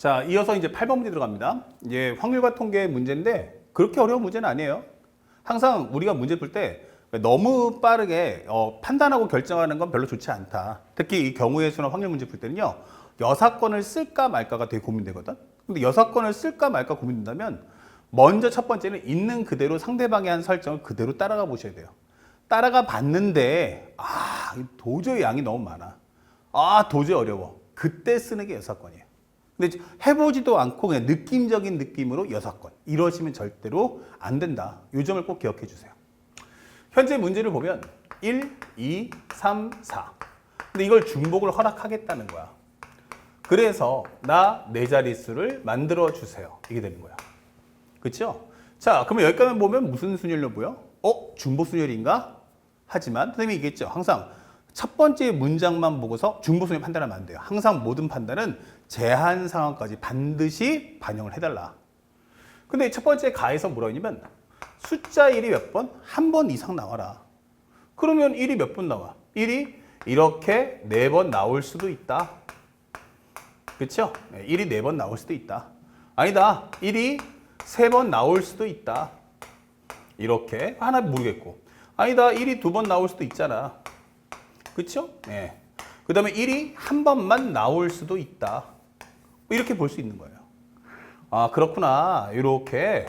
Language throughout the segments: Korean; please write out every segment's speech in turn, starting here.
자, 이어서 이제 8번 문제 들어갑니다. 이제 확률과 통계 문제인데 그렇게 어려운 문제는 아니에요. 항상 우리가 문제 풀 때 너무 빠르게 판단하고 결정하는 건 별로 좋지 않다. 특히 이 경우의 수나 확률 문제 풀 때는요. 여사건을 쓸까 말까가 되게 고민되거든. 근데 여사건을 쓸까 말까 고민된다면 먼저 첫 번째는 있는 그대로 상대방이 한 설정을 그대로 따라가 보셔야 돼요. 따라가 봤는데 도저히 양이 너무 많아. 도저히 어려워. 그때 쓰는 게 여사건이에요. 근데 해보지도 않고 그냥 느낌적인 느낌으로 여사건 이러시면 절대로 안 된다. 이 점을 꼭 기억해 주세요. 현재 문제를 보면 1, 2, 3, 4 근데 이걸 중복을 허락하겠다는 거야. 그래서 나 네 자릿수를 만들어 주세요. 이게 되는 거야. 그렇죠? 자, 그러면 여기까지 보면 무슨 순열로 보여? 중복 순열인가? 하지만 선생님이 얘기했죠. 항상 첫 번째 문장만 보고서 중복 순열 판단하면 안 돼요. 항상 모든 판단은 제한 상황까지 반드시 반영을 해달라. 근데 첫 번째 가에서 뭐라고 했냐면 숫자 1이 몇 번? 한 번 이상 나와라. 그러면 1이 몇 번 나와? 1이 이렇게 4번 나올 수도 있다. 그렇죠? 1이 4번 나올 수도 있다. 아니다. 1이 3번 나올 수도 있다. 이렇게 하나 모르겠고. 아니다. 1이 2번 나올 수도 있잖아. 그렇죠? 네. 그 다음에 1이 한 번만 나올 수도 있다. 이렇게 볼 수 있는 거예요. 그렇구나. 이렇게.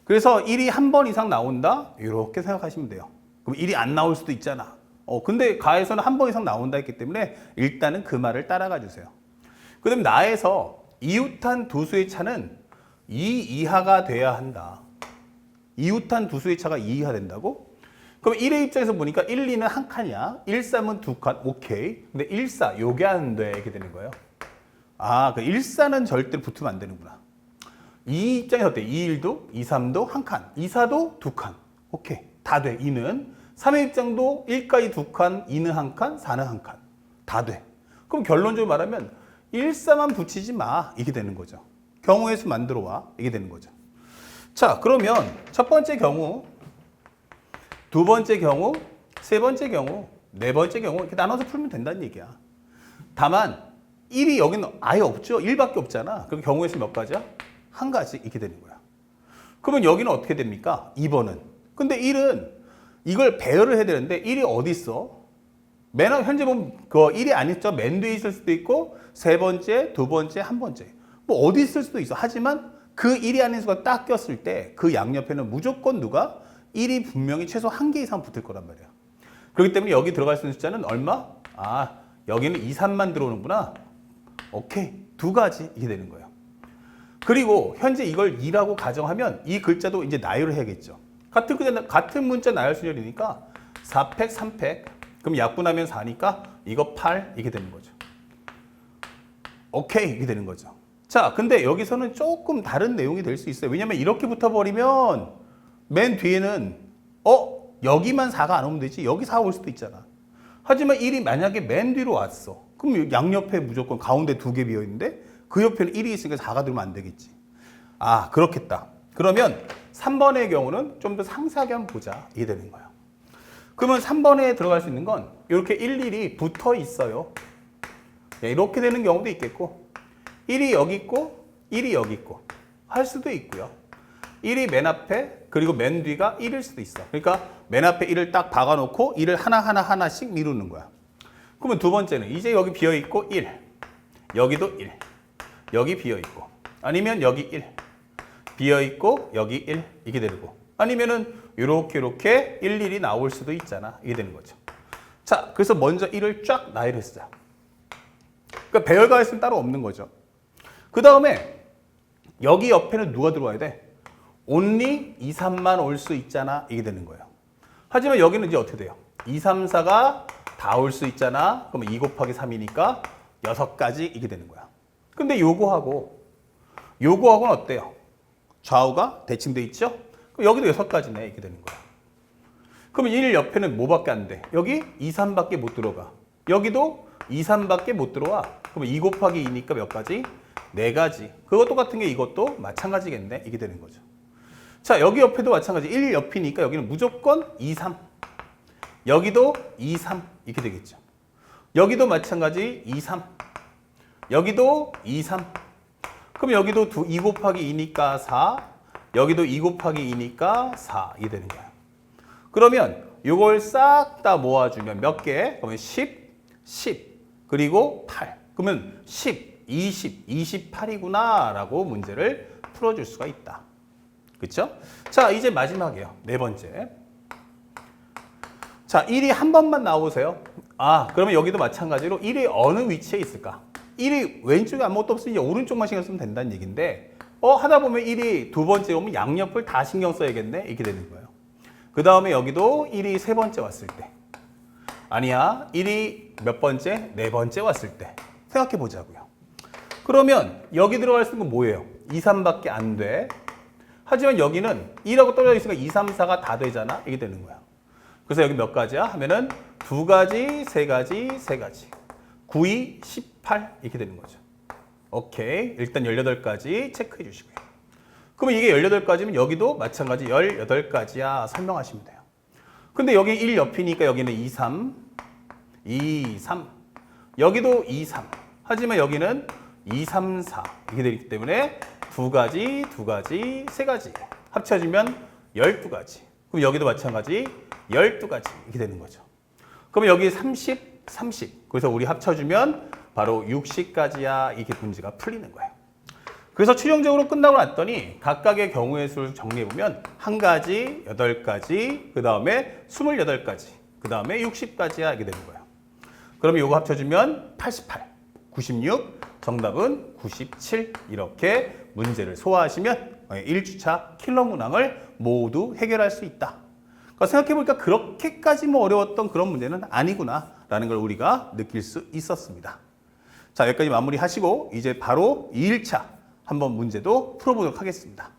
그래서 1이 한 번 이상 나온다? 이렇게 생각하시면 돼요. 그럼 1이 안 나올 수도 있잖아. 근데 가에서는 한 번 이상 나온다 했기 때문에 일단은 그 말을 따라가 주세요. 그 다음에 나에서 이웃한 두 수의 차는 2 이하가 돼야 한다. 이웃한 두 수의 차가 2 이하 된다고? 그럼 1의 입장에서 보니까 1, 2는 한 칸이야. 1, 3은 두 칸. 오케이. 근데 1, 4 요게 안 돼. 이렇게 되는 거예요. 그 1, 4는 절대로 붙으면 안 되는구나. 2 입장에서 어때? 2, 1도, 2, 3도 한 칸. 2, 4도 두 칸. 오케이. 다 돼. 2는. 3의 입장도 1까지 두 칸, 2는 한 칸, 4는 한 칸. 다 돼. 그럼 결론적으로 말하면 1, 4만 붙이지 마. 이게 되는 거죠. 경우의 수 만들어 와. 이게 되는 거죠. 자, 그러면 첫 번째 경우, 두 번째 경우, 세 번째 경우, 네 번째 경우 이렇게 나눠서 풀면 된다는 얘기야. 다만 1이 여기는 아예 없죠. 1밖에 없잖아. 그럼 경우의 수 몇 가지야? 한 가지 이렇게 되는 거야. 그러면 여기는 어떻게 됩니까? 2번은. 근데 1은 이걸 배열을 해야 되는데 1이 어디 있어? 맨 현재 보면 그 1이 안 있죠. 맨 뒤에 있을 수도 있고 세 번째, 두 번째, 한 번째. 뭐 어디 있을 수도 있어. 하지만 그 1이 아닌 수가 딱 꼈을 때 그 양옆에는 무조건 누가 1이 분명히 최소 한 개 이상 붙을 거란 말이야. 그렇기 때문에 여기 들어갈 수 있는 숫자는 얼마? 여기는 2, 3만 들어오는구나. 오케이. 두 가지 이게 되는 거예요. 그리고 현재 이걸 2라고 가정하면 이 글자도 이제 나열을 해야겠죠. 같은 문자 나열 순열이니까 4팩, 3팩. 그럼 약분하면 4니까 이거 8 이게 되는 거죠. 오케이 이게 되는 거죠. 자, 근데 여기서는 조금 다른 내용이 될 수 있어요. 왜냐면 이렇게 붙어버리면 맨 뒤에는 여기만 4가 안 오면 되지. 여기 4 올 수도 있잖아. 하지만 1이 만약에 맨 뒤로 왔어. 그럼 양옆에 무조건 가운데 2개 비어있는데 그 옆에는 1이 있으니까 4가 들어오면 안 되겠지. 그렇겠다. 그러면 3번의 경우는 좀 더 상세하게 한번 보자. 이게 되는 거예요. 그러면 3번에 들어갈 수 있는 건 이렇게 1, 1이 붙어 있어요. 이렇게 되는 경우도 있겠고 1이 여기 있고 1이 여기 있고 할 수도 있고요. 1이 맨 앞에 그리고 맨 뒤가 1일 수도 있어. 그러니까 맨 앞에 1을 딱 박아놓고 1을 하나씩 미루는 거야. 그러면 두 번째는 이제 여기 비어있고 1 여기도 1 여기 비어있고 아니면 여기 1 비어있고 여기 1 이게 되고 아니면은 이렇게 1, 1이 나올 수도 있잖아. 이게 되는 거죠. 자, 그래서 먼저 1을 쫙 나열했어요. 그러니까 배열가에서는 따로 없는 거죠. 그 다음에 여기 옆에는 누가 들어와야 돼? only 2, 3만 올 수 있잖아. 이게 되는 거예요. 하지만 여기는 이제 어떻게 돼요? 2, 3, 4가 다 올 수 있잖아. 그러면 2 곱하기 3이니까 6가지 이게 되는 거야. 근데 요거하고는 어때요? 좌우가 대칭돼 있죠? 그럼 여기도 6가지네. 이렇게 되는 거야. 그러면 1 옆에는 뭐밖에 안 돼? 여기 2, 3밖에 못 들어가. 여기도 2, 3밖에 못 들어와. 그러면 2 곱하기 2니까 몇 가지? 4가지. 그거 똑같은 게 이것도 마찬가지겠네. 이게 되는 거죠. 자, 여기 옆에도 마찬가지. 1 옆이니까 여기는 무조건 2, 3. 여기도 2, 3. 이렇게 되겠죠. 여기도 마찬가지 2, 3. 여기도 2, 3. 그럼 여기도 2 곱하기 2니까 4, 여기도 2 곱하기 2니까 4 이게 되는 거야. 그러면 이걸 싹 다 모아주면 몇 개? 그러면 10, 10, 그리고 8. 그러면 10, 20, 28이구나 라고 문제를 풀어줄 수가 있다. 그쵸? 자, 이제 마지막이에요. 네 번째. 자, 1이 한 번만 나오세요. 아, 그러면 여기도 마찬가지로 1이 어느 위치에 있을까? 1이 왼쪽에 아무것도 없으니 오른쪽만 신경 쓰면 된다는 얘기인데 하다 보면 1이 두 번째 오면 양옆을 다 신경 써야겠네? 이렇게 되는 거예요. 그 다음에 여기도 1이 세 번째 왔을 때 아니야, 1이 몇 번째? 네 번째 왔을 때 생각해 보자고요. 그러면 여기 들어갈 수 있는 건 뭐예요? 2, 3밖에 안 돼. 하지만 여기는 2라고 떨어져 있으니까 2, 3, 4가 다 되잖아? 이게 되는 거야. 그래서 여기 몇 가지야? 하면은 2가지, 3가지, 3가지. 9, 2, 18 이렇게 되는 거죠. 오케이. 일단 18가지 체크해 주시고요. 그러면 이게 18가지면 여기도 마찬가지 18가지야 설명하시면 돼요. 근데 여기 1 옆이니까 여기는 2, 3, 2, 3. 여기도 2, 3. 하지만 여기는 2, 3, 4 이렇게 되기 때문에 2가지, 2가지, 3가지 합쳐지면 12가지. 그럼 여기도 마찬가지 12가지 이렇게 되는 거죠. 그러면 여기 30, 30. 그래서 우리 합쳐주면 바로 60가지야 이게 문제가 풀리는 거예요. 그래서 최종적으로 끝나고 났더니 각각의 경우의 수를 정리해보면 1가지, 8가지, 그 다음에 28가지, 그 다음에 60가지야 이게 되는 거예요. 그러면 이거 합쳐주면 88, 96, 정답은 97 이렇게 문제를 소화하시면 1주차 킬러 문항을 모두 해결할 수 있다. 그러니까 생각해보니까 그렇게까지 어려웠던 그런 문제는 아니구나 라는 걸 우리가 느낄 수 있었습니다. 자, 여기까지 마무리하시고 이제 바로 2일차 한번 문제도 풀어보도록 하겠습니다.